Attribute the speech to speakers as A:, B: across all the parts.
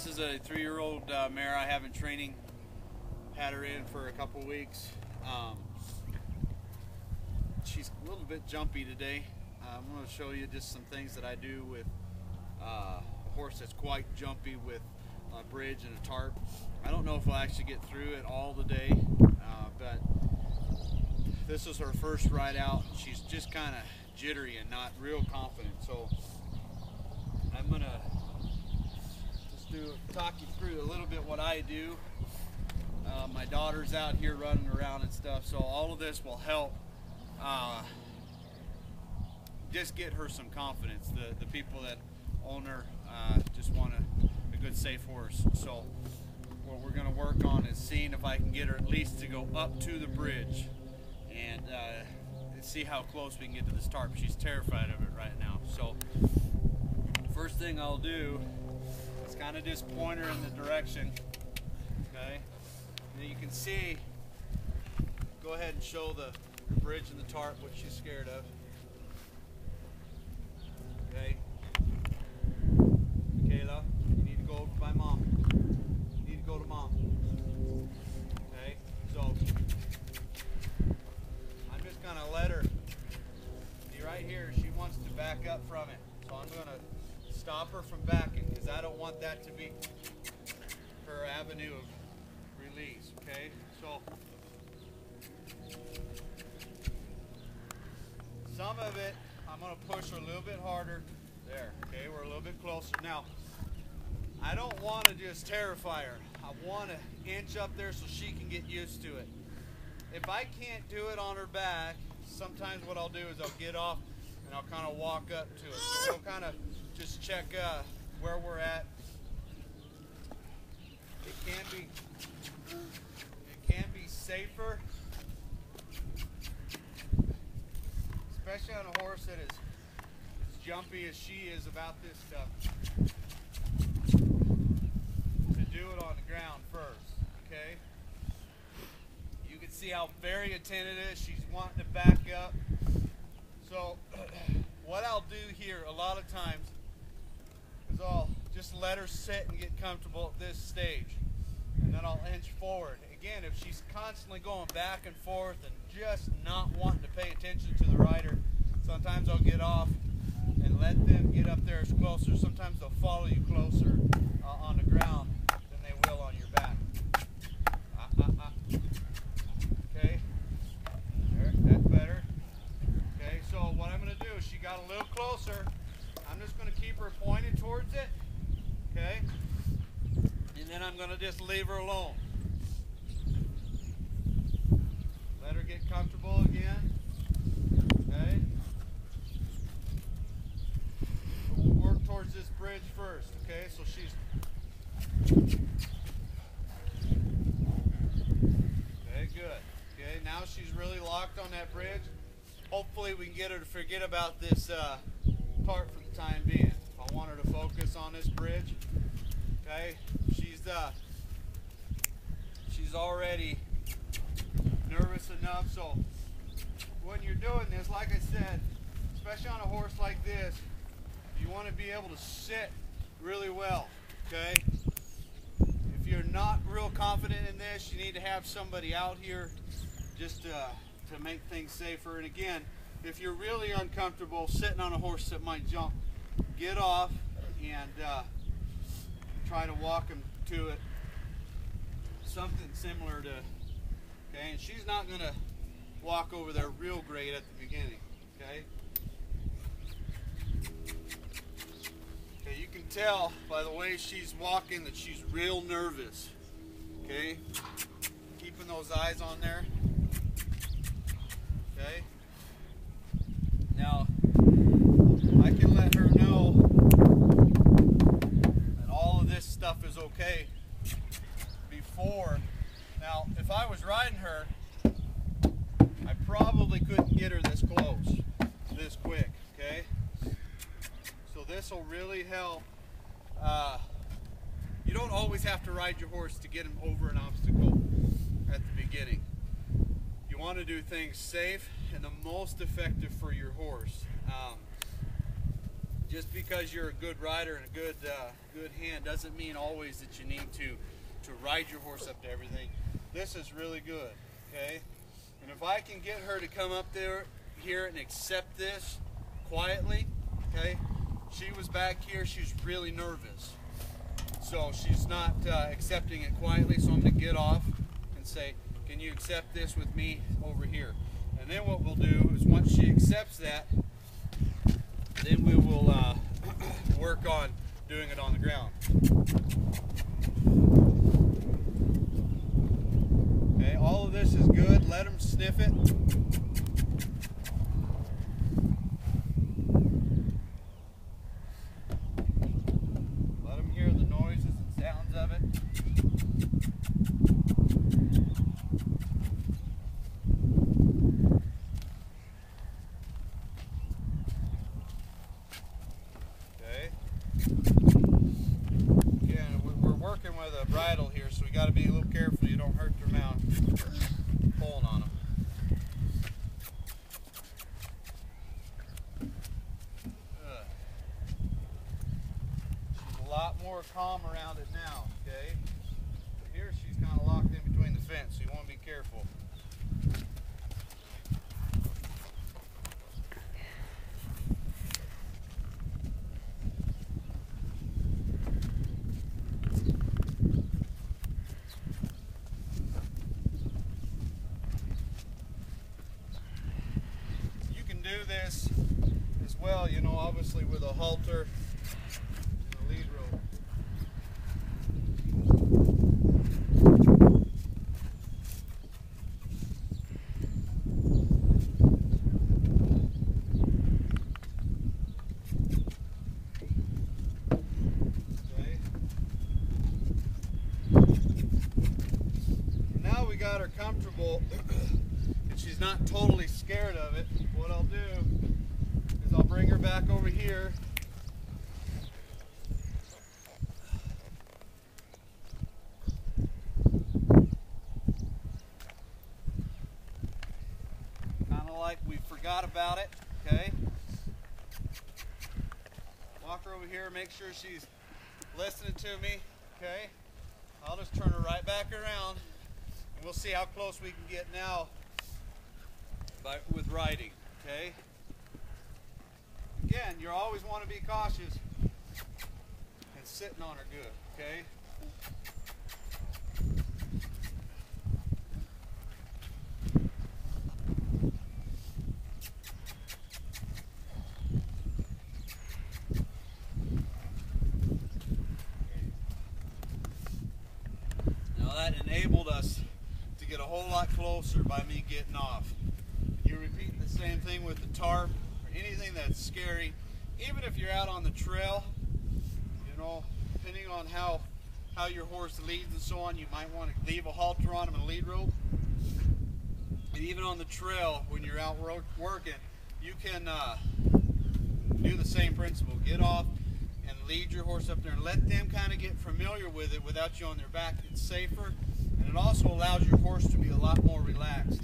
A: This is a 3-year-old mare I have in training. Had her in for a couple weeks. She's a little bit jumpy today. I'm going to show you just some things that I do with a horse that's quite jumpy with a bridge and a tarp. I don't know if I'll actually get through it all today, but this is her first ride out. She's just kind of jittery and not real confident. So I'm going to talk you through a little bit what I do. My daughter's out here running around and stuff, so all of this will help just get her some confidence. The people that own her just want a good safe horse. So what we're going to work on is seeing if I can get her at least to go up to the bridge and see how close we can get to this tarp. She's terrified of it right now. So first thing I'll do is kind of just point her in the direction. Okay, and you can see, go ahead and show the bridge and the tarp what she's scared of. Okay, Kayla, you need to go over by mom. You need to go to mom. Okay, so I'm just gonna let her be right here. She wants to back up from it, so I'm gonna stop her from backing because I don't want that to be her avenue of release. Okay, so some of it I'm going to push her a little bit harder. There, okay, we're a little bit closer. Now, I don't want to just terrify her. I want to inch up there so she can get used to it. If I can't do it on her back, sometimes what I'll do is I'll get off and I'll kind of walk up to it. So we'll kind of just check where we're at. It can be safer, especially on a horse that is as jumpy as she is about this stuff, to do it on the ground first. Okay, you can see how very attentive it is. She's wanting to back up. So what I'll do here a lot of times is I'll just let her sit and get comfortable at this stage, and then I'll inch forward. Again, if she's constantly going back and forth and just not wanting to pay attention to the rider, sometimes I'll get off and let them get up there as closer. Sometimes they'll follow you closer on the ground than they will on your back. Okay, there, that's better. Okay, so what I'm going to do is she got a little closer. I'm just going to keep her pointed towards it. Okay, and then I'm going to just leave her alone. Let her get comfortable again. Okay. We'll work towards this bridge first. Okay, so she's. Okay, good. Okay, now she's really locked on that bridge. Hopefully we can get her to forget about this part for the time being. I want her to focus on this bridge. Okay, she's already nervous enough. So when you're doing this, like I said, especially on a horse like this, you want to be able to sit really well. Okay, if you're not real confident in this, you need to have somebody out here just to make things safer. And again, if you're really uncomfortable sitting on a horse that might jump, get off and try to walk them to it. Something similar to, okay, and she's not going to walk over there real great at the beginning. Okay. Okay, you can tell by the way she's walking that she's real nervous. Okay, keeping those eyes on there. Okay, now I can let her know that all of this stuff is okay before. Now, if I was riding her, I probably couldn't get her this close, this quick. Okay, so this will really help. You don't always have to ride your horse to get him over an obstacle at the beginning. You want to do things safe and the most effective for your horse. just because you're a good rider and a good hand doesn't mean always that you need to ride your horse up to everything. This is really good, okay? And if I can get her to come up there here and accept this quietly, okay? She was back here, she's really nervous. So she's not accepting it quietly, so I'm going to get off and say, can you accept this with me over here? And then what we'll do is once she accepts that, then we will work on doing it on the ground. Okay, all of this is good. Let them sniff it. Let them hear the noises and sounds of it. Okay. Again, we're working with a bridle here, so we got to be a little careful you don't hurt their mouth pulling on them. She's a lot more calm around it now, okay? But here she's kind of locked in between the fence, so you want to be careful. Do this as well, you know, obviously with a halter and a lead rope. Okay. Now we got her comfortable and she's not totally scared of it. What I'll do is I'll bring her back over here. Kind of like we forgot about it, okay? Walk her over here, make sure she's listening to me, okay? I'll just turn her right back around and we'll see how close we can get now with riding. Okay. Again, you always want to be cautious and sitting on her good. Okay. Now that enabled us to get a whole lot closer by me getting off. You repeat the same thing with the tarp or anything that's scary. Even if you're out on the trail, you know, depending on how your horse leads and so on, you might want to leave a halter on him and a lead rope. And even on the trail, when you're out working, you can do the same principle. Get off and lead your horse up there and let them kind of get familiar with it without you on their back. It's safer, and it also allows your horse to be a lot more relaxed.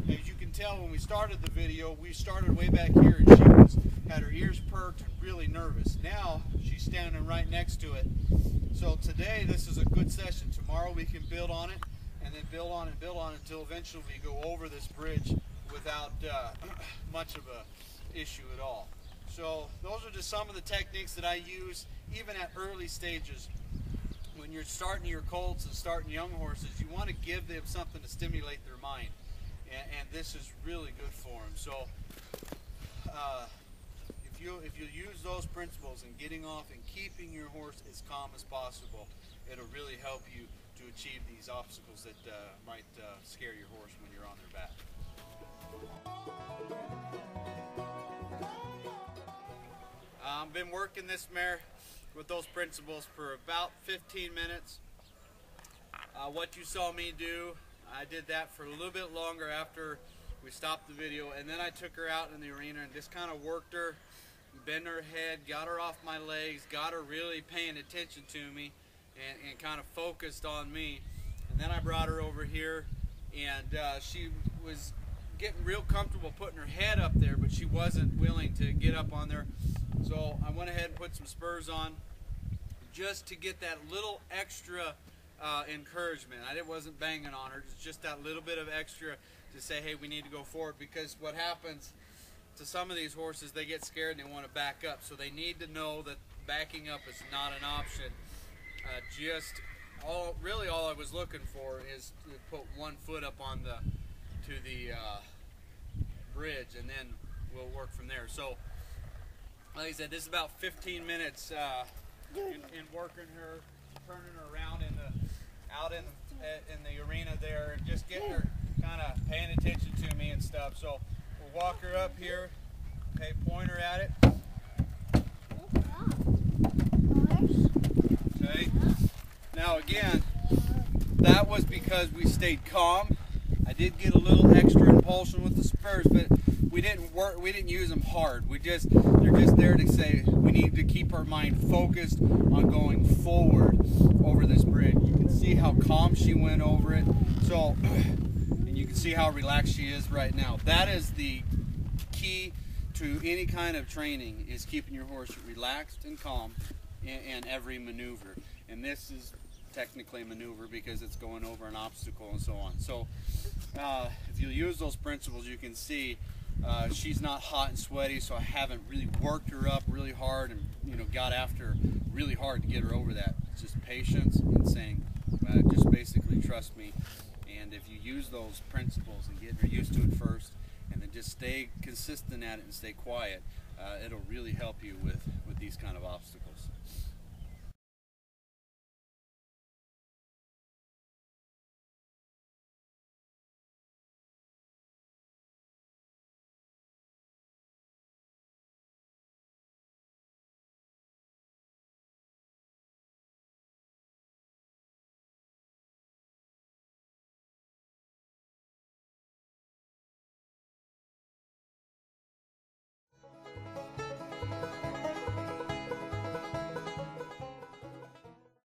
A: As you can tell, when we started the video, we started way back here and she had her ears perked and really nervous. Now she's standing right next to it. So today this is a good session. Tomorrow we can build on it and then build on it until eventually we go over this bridge without much of a issue at all. So those are just some of the techniques that I use even at early stages. When you're starting your colts and starting young horses, you want to give them something to stimulate their mind. And this is really good for them. So if you use those principles in getting off and keeping your horse as calm as possible, it'll really help you to achieve these obstacles that might scare your horse when you're on their back. I've been working this mare with those principles for about 15 minutes. What you saw me do, I did that for a little bit longer after we stopped the video, and then I took her out in the arena and just kind of worked her, bent her head, got her off my legs, got her really paying attention to me and kind of focused on me. And then I brought her over here, and she was getting real comfortable putting her head up there, but she wasn't willing to get up on there. So I went ahead and put some spurs on just to get that little extra encouragement. I wasn't banging on her, it's just that little bit of extra to say, hey, we need to go forward, because what happens to some of these horses, they get scared and they want to back up. So they need to know that backing up is not an option. Really all I was looking for is to put one foot up on the bridge, and then we'll work from there. So like I said, this is about 15 minutes in working her, turning her around out in the arena there, and just getting her kind of paying attention to me and stuff. So we'll walk her up here, okay, point her at it. Okay. Now again, that was because we stayed calm. I did get a little extra impulsion with the spurs, but we didn't use them hard. They're just there to say we need to keep our mind focused on going forward over this bridge. You can see how calm she went over it. So, and you can see how relaxed she is right now. That is the key to any kind of training, is keeping your horse relaxed and calm in every maneuver. And this is technically a maneuver because it's going over an obstacle and so on. So if you use those principles, you can see she's not hot and sweaty, so I haven't really worked her up really hard and got after her really hard to get her over that. It's just patience and saying just basically trust me. And if you use those principles and get her used to it first, and then just stay consistent at it and stay quiet, it'll really help you with these kind of obstacles.